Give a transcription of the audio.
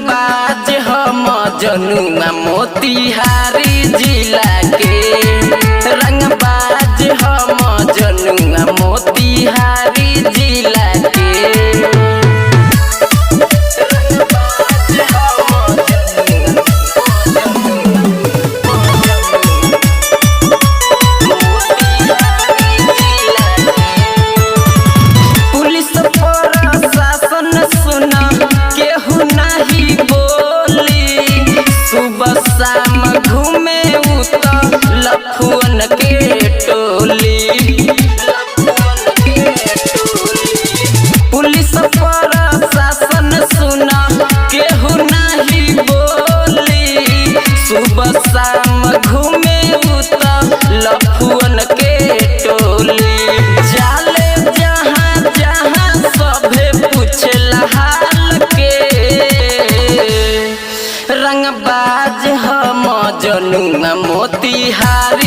रंगबाज हम जनुआ मोतिहारी जिला के रंगबाज हम जनुआ मोतिहारी जिला के पुलिस प्रशासन सुना केहू नहीं बोली सुबह शाम घूमे लफुअन के टोली पुलिस प्रशासन सुना केहू नहीं बोली सुबह शाम घूमे लफुअन के टोली जाले जहाँ जहाँ सभे पूछला हाल के रंगबाज हम जनुआ मोतिहारी